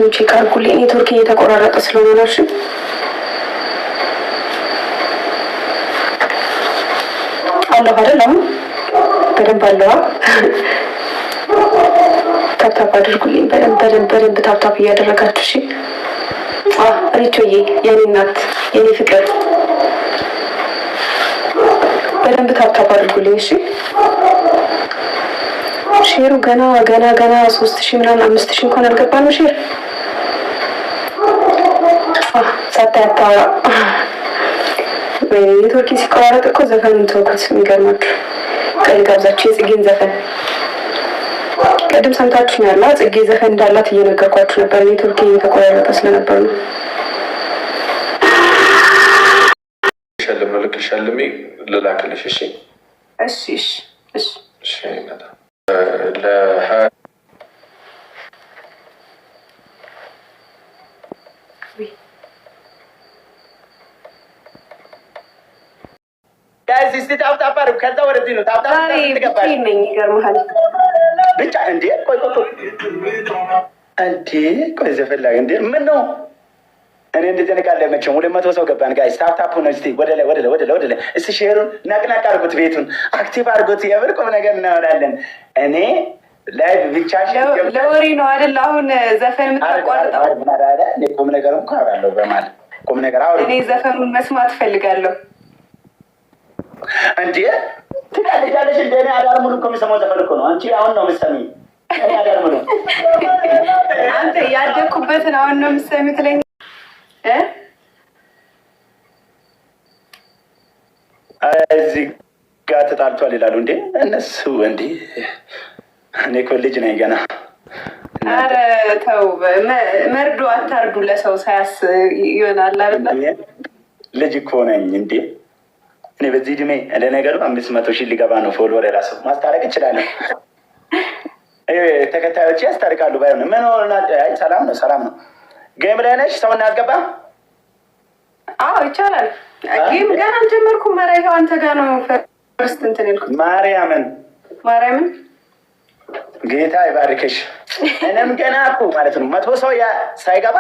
ሰዓቱን ቼክ አድርጉልኝ። ኔትወርክ እየተቆራረጠ ስለሆነ ነው። እሺ አለሁ አይደል? አሁን በደንብ አለዋ። ታፕታፕ አድርጉልኝ። በደንብ ታፕታፕ እያደረጋችሁ እሺ። ሪቾዬ የኔ እናት የኔ ፍቅር በደንብ ታፕታፕ አድርጉልኝ እሺ። ሼሩ ገና 3000 ምናምን 5000 እንኳን አልገባንም። ሼር ሳታያታዋ ኔትወርክ ሲቆራረጥ እኮ ዘፈኑን ተውኩት። የሚገርማችሁ ቀን ጋብዛችሁ የጽጌን ዘፈን ቅድም ሰምታችሁኛል። ጽጌ ዘፈን እንዳላት እየነገርኳችሁ ነበር። ኔትወርክ እየተቆራረጠ ስለነበር ነው። ሸልሜ ልላክልሽ። እሺ እሺ እሺ እሺ እሺ እስቲ ታፕታፕ አድርግ። ከዛ ወደዚህ ነው ታፕታፕ ነኝ። ይገርምሃል ብቻ እንዴ ቆይ ዘፈላጊ እንዴ ምን ነው እኔ እንደዚህ ነቃለ መቼም 200 ሰው ገባን። ጋይስ ታፕታፕ ነው። እስቲ ወደ ላይ እስቲ ሼሩን ነቅነቅ አድርጉት፣ ቤቱን አክቲቭ አድርጉት። የምር ቁም ነገር እናወራለን። እኔ ላይቭ ብቻ ለወሬ ነው አይደል? አሁን ዘፈን የምታቋርጠው እኔ ቁም ነገር እንኳን አወራለሁ። በማለት ቁም ነገር አውሪ። እኔ ዘፈኑን መስማት እፈልጋለሁ። እንዴ ትቀልጃለሽ? እንደ እኔ አዳር ሙሉ እኮ የሚሰማው ዘፈን እኮ ነው። አንቺ አሁን ነው የምትሰሚው። እኔ አዳር ሙሉ አንተ ያደኩበትን አሁን ነው የምትሰሚው ትለኝ እዚህ ጋር ተጣልቷል ይላሉ እንዴ እነሱ። እንዴ እኔ እኮ ልጅ ነኝ ገና። ኧረ ተው መርዶ አታርዱ ለሰው ሳያስ ይሆናል አይደል? ልጅ እኮ ነኝ እንዴ እኔ በዚህ እድሜ። ለነገሩ 500,000 ሊገባ ነው ፎሎወር። የራሱ ማስታረቅ እችላለሁ። ተከታዮች ያስታርቃሉ። ባይሆን ምን ሆና? ሰላም ነው። ጌም ላይ ነሽ? ሰው እናስገባ? አዎ ይቻላል። ጌም ገና አልጀመርኩም። መራይው አንተ ጋር ነው ፈርስት እንትን ያልኩት። ማርያምን ጌታ ይባርክሽ። እኔም ገና እኮ ማለት ነው 100 ሰው ሳይገባ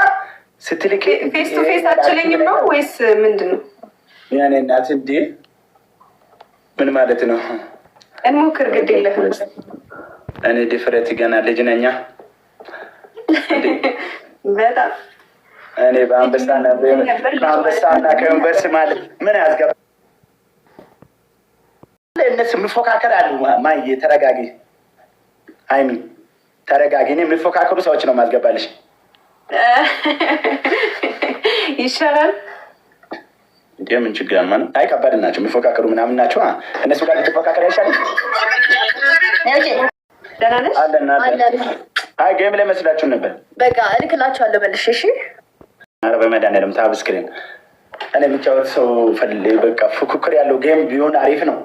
ስትልቂ ፌስ ቱ ፌስ አትችለኝም ነው ወይስ ምንድን ነው? ያኔ እናት እንዴ ምን ማለት ነው? እንሞክር። ግድ የለህም። እኔ ድፍረት ገና ልጅ ነኛ በጣም እኔ በአንበሳና ከዩኒቨርስ ማለት ምን ያስገባ እነሱ የሚፎካከር አሉ። ማየ ተረጋጊ፣ አይሚ ተረጋጊ። እኔ የሚፎካከሩ ሰዎች ነው ማስገባልሽ። ይሻላል እንዴ ምን ችግር አለ? አይ ከባድ ናቸው የሚፎካከሩ ምናምን ናቸው። እነሱ ጋር ልትፎካከር አይሻልም? ደህና ነሽ? አይ ጌም ላይ መስላችሁ ነበር። በቃ እልክላችኋለሁ መልሼ። እሺ ኧረ በመድኃኒዓለም ታብ ስክሪን እኔ የሚጫወት ሰው ፈልግ። በቃ ፉክክር ያለው ጌም ቢሆን አሪፍ ነው።